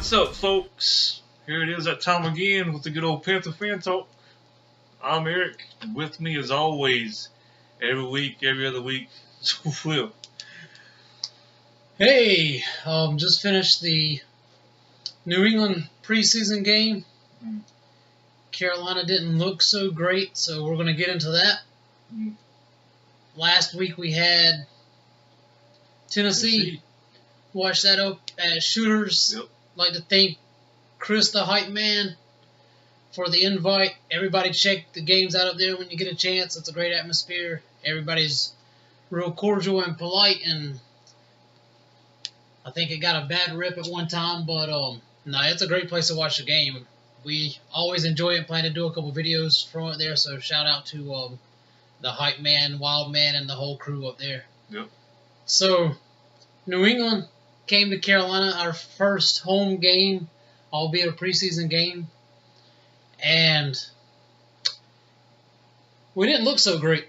What's up, folks? Here it is, that time again with the good old Panther fan talk. I'm Eric, and with me as always, every week, every other week, is Will. Hey, just finished the New England preseason game. Carolina didn't look so great, so we're going to get into that. Last week we had Tennessee. Watched that up at Shooters. Yep. Like to thank Chris the Hype Man for the invite. Everybody check the games out up there when you get a chance. It's a great atmosphere. Everybody's real cordial and polite, and I think it got a bad rip at one time, but no, it's a great place to watch the game. We always enjoy it. Plan to do a couple videos from it there, so shout out to the Hype Man, Wild Man, and the whole crew up there. Yep. So New England came to Carolina, our first home game, albeit a preseason game, and we didn't look so great.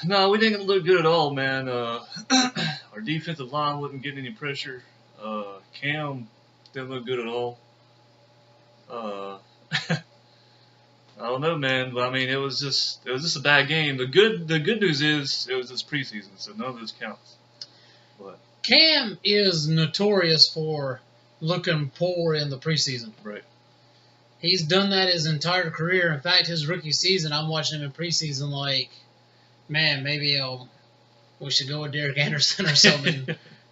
No, we didn't look good at all, man. Our defensive line wasn't getting any pressure. Cam didn't look good at all. I don't know, man. But I mean, it was just a bad game. The good news is it was just preseason, so none of this counts. But Cam is notorious for looking poor in the preseason. right. He's done that his entire career. In fact, his rookie season, I'm watching him in preseason like, man, maybe we should go with Derek Anderson or something.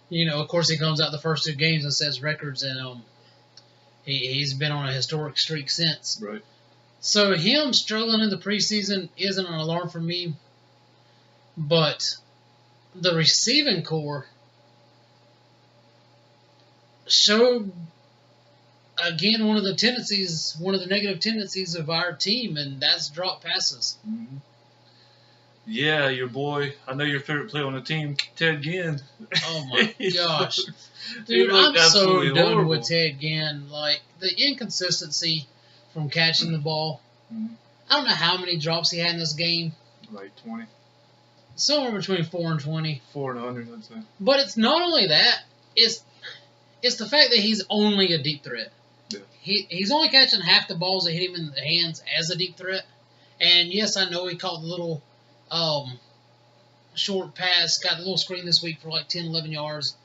You know, of course, he comes out the first two games and sets records, and he's been on a historic streak since. Right. So him struggling in the preseason isn't an alarm for me, but the receiving core showed, again, one of the negative tendencies of our team, and that's drop passes. Mm-hmm. Yeah, your boy, I know your favorite player on the team, Ted Ginn. Oh my gosh. Dude, I'm so done with Ted Ginn. Like, the inconsistency from catching the ball. Mm-hmm. I don't know how many drops he had in this game. Like 20. Somewhere between 4 and 20. 4 and 100, I'd say. But it's not only that. It's the fact that he's only a deep threat. Yeah. He's only catching half the balls that hit him in the hands as a deep threat. And yes, I know he caught the little short pass, got the little screen this week for like 10, 11 yards.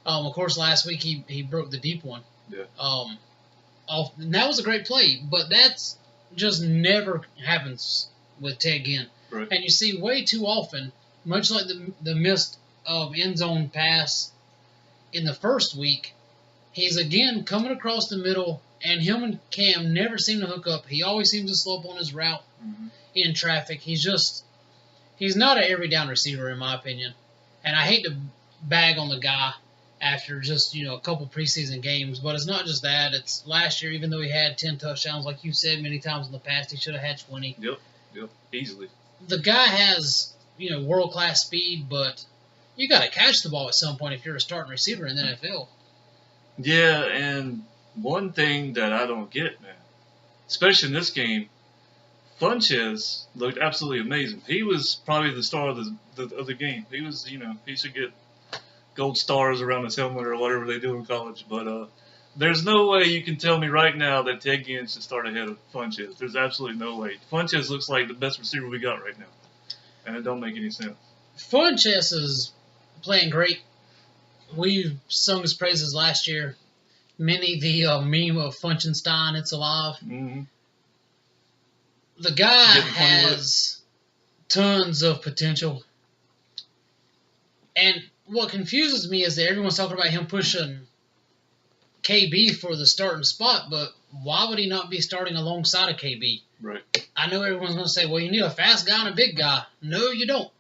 Of course, last week he broke the deep one. Yeah. And that was a great play, but that's just never happens with Ted Ginn. Right. And you see way too often, much like the missed end zone pass in the first week, he's again coming across the middle, and him and Cam never seem to hook up. He always seems to slow up on his route in traffic. He's not an every down receiver, in my opinion. And I hate to bag on the guy after just, a couple preseason games, but it's not just that. It's last year, even though he had 10 touchdowns, like you said many times in the past, he should have had 20. Yep, easily. The guy has, world-class speed, but you got to catch the ball at some point if you're a starting receiver in the NFL. Yeah, and one thing that I don't get, man, especially in this game, Funches looked absolutely amazing. He was probably the star of the game. He was, he should get gold stars around his helmet or whatever they do in college. But there's no way you can tell me right now that Ted Ginn should start ahead of Funches. There's absolutely no way. Funches looks like the best receiver we got right now, and it don't make any sense. Funches is playing great. We sung his praises last year. Many the meme of Funchenstein, it's alive. Mm-hmm. The guy has tons of potential. And what confuses me is that everyone's talking about him pushing KB for the starting spot, but why would he not be starting alongside of KB? Right. I know everyone's going to say, well, you need a fast guy and a big guy. No, you don't.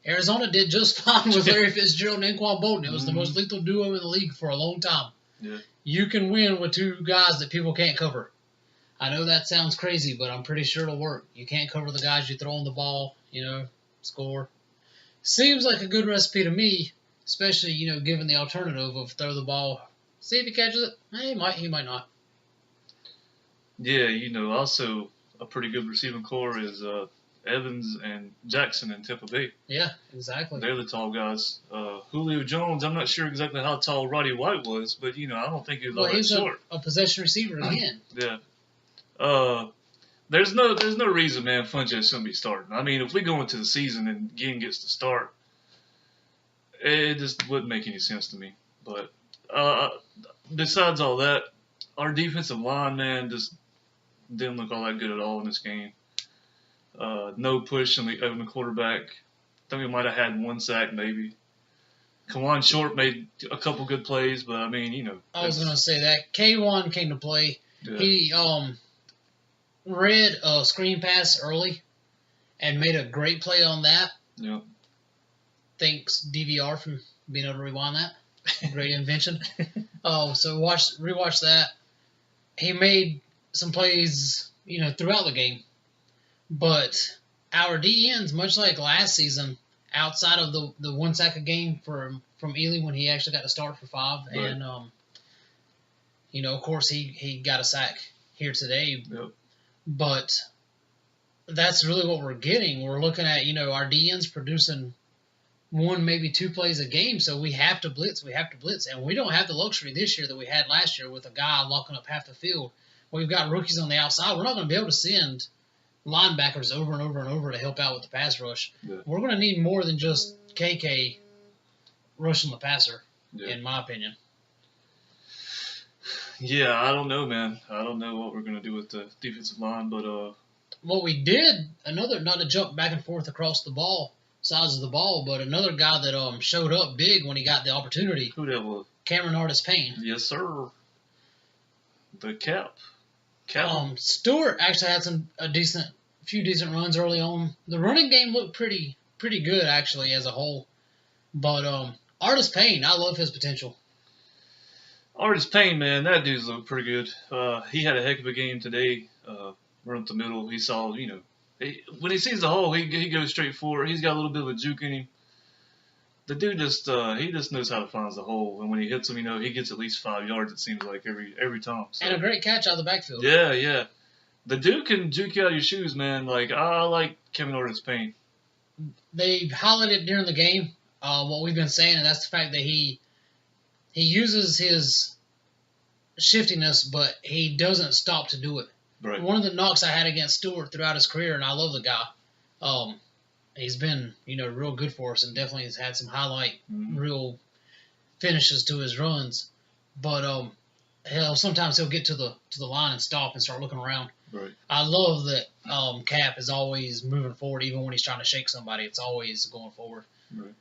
Arizona did just fine with Larry Fitzgerald and Anquan Bolden. It was the most lethal duo in the league for a long time. Yeah. You can win with two guys that people can't cover. I know that sounds crazy, but I'm pretty sure it'll work. You can't cover the guys you throw on the ball, score. Seems like a good recipe to me, especially, given the alternative of throw the ball, see if he catches it. He might not. Yeah, also a pretty good receiving core is Evans and Jackson in Tampa Bay. Yeah, exactly. They're the tall guys. Julio Jones, I'm not sure exactly how tall Roddy White was, but I don't think he was all that short. A possession receiver again. Yeah. There's no reason, man, Funchess shouldn't be starting. I mean, if we go into the season and Ginn gets to start, it just wouldn't make any sense to me. But besides all that, our defensive line, man, just didn't look all that good at all in this game. No push on the quarterback. I think we might have had one sack maybe. Kawan Short made a couple good plays, but I mean, I was gonna say that K1 came to play. Yeah. He read a screen pass early and made a great play on that. Yeah. Thanks DVR for being able to rewind that. Great invention. So rewatch that. He made some plays, throughout the game. But our DNs, much like last season, outside of the one sack a game from Ely when he actually got to start for 5, right. And of course he got a sack here today. Yep. But that's really what we're getting. We're looking at our DNs producing 1, maybe 2 plays a game, so we have to blitz. And we don't have the luxury this year that we had last year with a guy locking up half the field. We've got rookies on the outside. We're not going to be able to send linebackers over and over and over to help out with the pass rush. Yeah. We're going to need more than just KK rushing the passer, in my opinion. Yeah, I don't know, man. I don't know what we're going to do with the defensive line, but what we did, not to jump back and forth across the sides of the ball, but another guy that showed up big when he got the opportunity. Who that was? Cameron Artis-Payne. Yes, sir. The cap. Stewart actually had a few decent runs early on. The running game looked pretty good actually as a whole. But Artis-Payne, I love his potential. Artis-Payne, man, that dude's looked pretty good. He had a heck of a game today. Run up the middle. He saw, when he sees the hole, he goes straight forward. He's got a little bit of a juke in him. The dude just knows how to find the hole, and when he hits him, he gets at least 5 yards. It seems like every time. So. And a great catch out of the backfield. Yeah. The dude can juke you out of your shoes, man. Like I like Cameron Artis-Payne. They highlighted during the game what we've been saying, and that's the fact that he uses his shiftiness, but he doesn't stop to do it. Right. One of the knocks I had against Stewart throughout his career, and I love the guy. He's been, real good for us, and definitely has had some highlight, real finishes to his runs. But sometimes he'll get to the line and stop and start looking around. Right. I love that Cap is always moving forward, even when he's trying to shake somebody. It's always going forward. Right.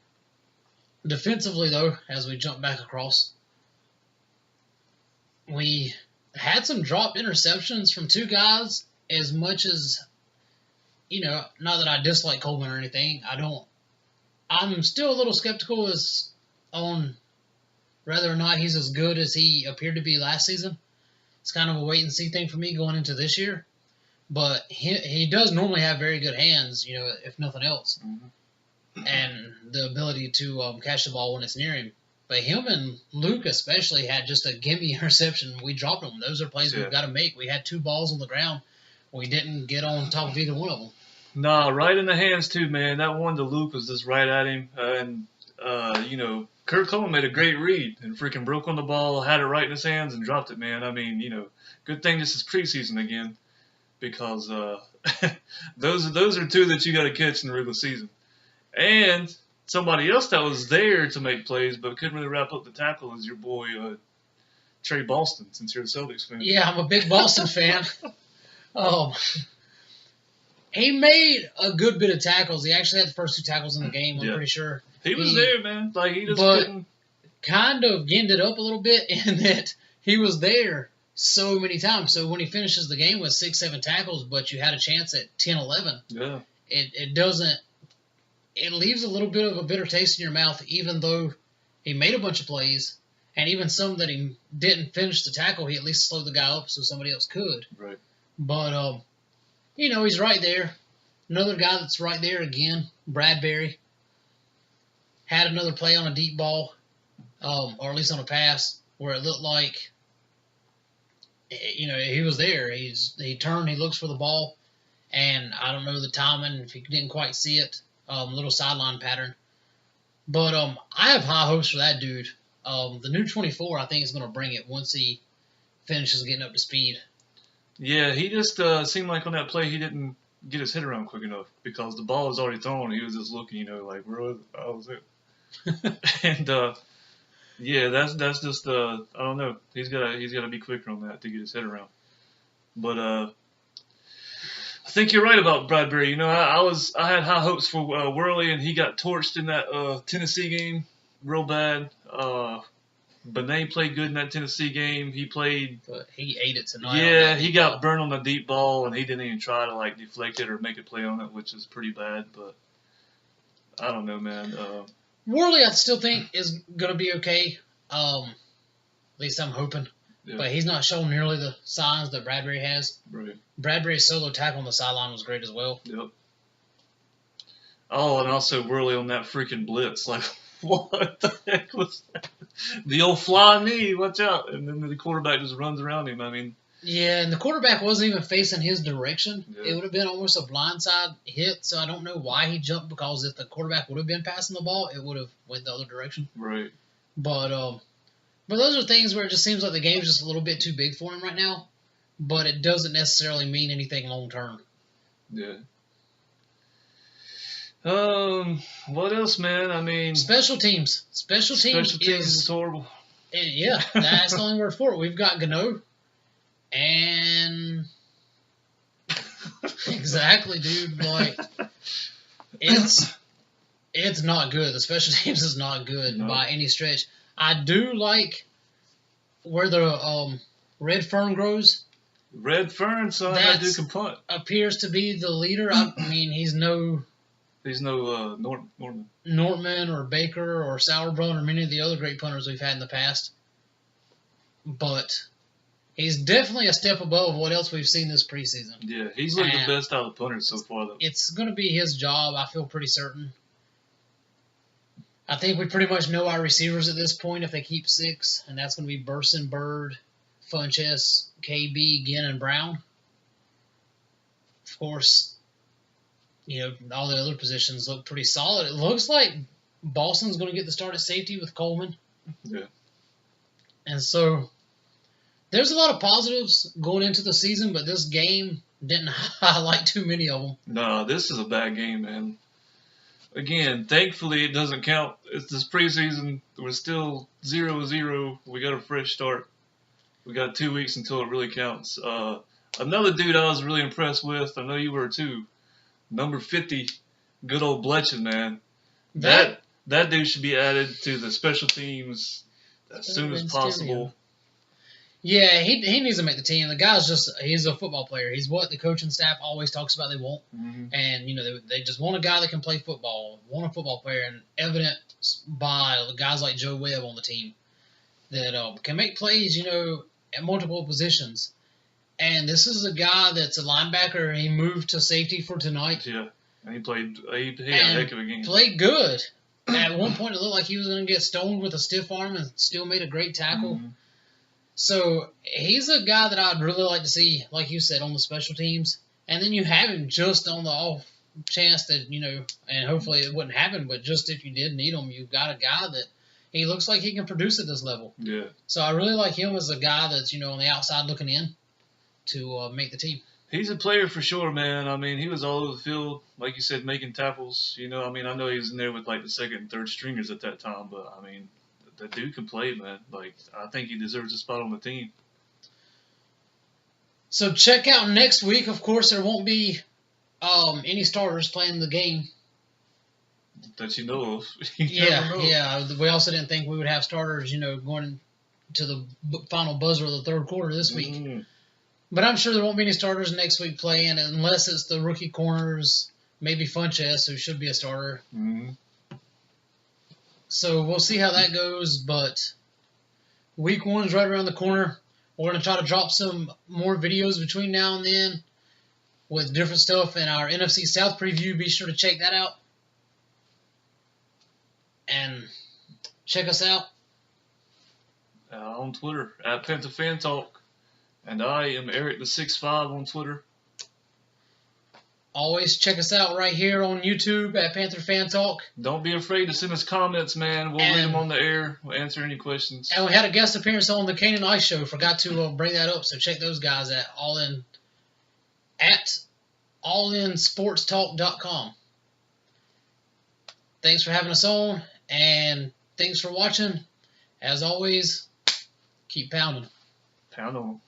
Defensively, though, as we jump back across, we had some dropped interceptions from 2 guys. As much as, not that I dislike Coleman or anything, I'm still a little skeptical on whether or not he's as good as he appeared to be last season. It's kind of a wait-and-see thing for me going into this year. But he does normally have very good hands, if nothing else, and the ability to catch the ball when it's near him. But him and Luke especially had just a gimme interception. We dropped them. Those are plays we've got to make. We had 2 balls on the ground. We didn't get on top of either one of them. Nah, right in the hands too, man. That one to Luke was just right at him. And Kurt Coleman made a great read and freaking broke on the ball, had it right in his hands, and dropped it, man. I mean, good thing this is preseason again, because those are 2 that you got to catch in the regular season. And somebody else that was there to make plays but couldn't really wrap up the tackle is your boy Trey Boston, since you're a Celtics fan. Yeah, I'm a big Boston fan. He made a good bit of tackles. He actually had the first 2 tackles in the game, I'm pretty sure. He was there, man. Like, he just couldn't. Kind of ginned it up a little bit in that he was there so many times. So when he finishes the game with 6-7 tackles, but you had a chance at 10-11, it leaves a little bit of a bitter taste in your mouth, even though he made a bunch of plays, and even some that he didn't finish the tackle, he at least slowed the guy up so somebody else could. Right. But, he's right there. Another guy that's right there again, Bradbury, had another play on a deep ball, or at least on a pass, where it looked like, he was there. He turned, he looks for the ball. and I don't know the timing if he didn't quite see it. Little sideline pattern. But I have high hopes for that dude. The new 24, I think, is going to bring it once he finishes getting up to speed. Yeah, he just seemed like on that play he didn't get his head around quick enough because the ball was already thrown. He was just looking, like, where was it? That was it. And yeah, that's just I don't know. He's gotta be quicker on that to get his head around. But I think you're right about Bradbury. I had high hopes for Worley, and he got torched in that Tennessee game real bad. Benet played good in that Tennessee game. He played. But he ate it tonight. Yeah, he got burned on the deep ball, and he didn't even try to deflect it or make a play on it, which is pretty bad. But I don't know, man. Worley, I still think is gonna be okay. At least I'm hoping. Yeah. But he's not showing nearly the signs that Bradbury has. Right. Bradbury's solo tackle on the sideline was great as well. Yep. Oh, and also Worley on that freaking blitz. Like, what the heck was that? The old fly knee, watch out. And then the quarterback just runs around him. I mean. Yeah, and the quarterback wasn't even facing his direction. Yeah. It would have been almost a blindside hit, so I don't know why he jumped, because if the quarterback would have been passing the ball, it would have went the other direction. Right. But those are things where it just seems like the game's just a little bit too big for him right now. But it doesn't necessarily mean anything long term. Yeah. What else, man? I mean, special teams. Special teams is horrible. Yeah, that's the only word for it. We've got Gano, and exactly, dude. Like, it's not good. The special teams is not good by any stretch. I do like where the red fern grows. Red fern, son. That dude can punt. Appears to be the leader. I mean, he's no Nortman or Baker or Sauerbrunn or many of the other great punters we've had in the past. But he's definitely a step above what else we've seen this preseason. Yeah, he's looked the best out of the punters so far, though. It's going to be his job, I feel pretty certain. I think we pretty much know our receivers at this point if they keep 6, and that's going to be Burson, Bird, Funchess, KB, Ginn, and Brown. Of course, all the other positions look pretty solid. It looks like Boston's going to get the start at safety with Coleman. Yeah. And so there's a lot of positives going into the season, but this game didn't highlight too many of them. No, this is a bad game, man. Again, thankfully it doesn't count. It's this preseason. We're still 0-0. We got a fresh start. We got 2 weeks until it really counts. Another dude I was really impressed with, I know you were too, number 50, good old Bletchen, man. That dude should be added to the special teams as soon as possible. Yeah, he needs to make the team. The guy's he's a football player. He's what the coaching staff always talks about they want. Mm-hmm. And, they just want a guy that can play football, want a football player, and evident by guys like Joe Webb on the team that can make plays, at multiple positions. And this is a guy that's a linebacker. He moved to safety for tonight. Yeah, and he had a heck of a game. Played good. At one point, it looked like he was going to get stoned with a stiff arm and still made a great tackle. Mm-hmm. So he's a guy that I'd really like to see, like you said, on the special teams. And then you have him just on the off chance that, and hopefully it wouldn't happen, but just if you did need him, you've got a guy that he looks like he can produce at this level. Yeah. So I really like him as a guy that's, on the outside looking in to make the team. He's a player for sure, man. I mean, he was all over the field, like you said, making tackles. I know he was in there with the second and third stringers at that time, but I mean, the dude can play, man. I think he deserves a spot on the team. So check out next week. Of course, there won't be any starters playing the game. That you know of. Yeah. We also didn't think we would have starters, going to the final buzzer of the third quarter this week. Mm. But I'm sure there won't be any starters next week playing unless it's the rookie corners, maybe Funchess, who should be a starter. Mm-hmm. So we'll see how that goes, but week 1's right around the corner. We're going to try to drop some more videos between now and then with different stuff in our NFC South preview. Be sure to check that out. And check us out on Twitter at Panther Fan Talk. And I am Eric the 6'5" on Twitter. Always check us out right here on YouTube at Panther Fan Talk. Don't be afraid to send us comments, man. We'll read them on the air. We'll answer any questions. And we had a guest appearance on the Kane and Ice Show. Forgot to bring that up, so check those guys at allinsportstalk.com. Thanks for having us on, and thanks for watching. As always, keep pounding. Pound on.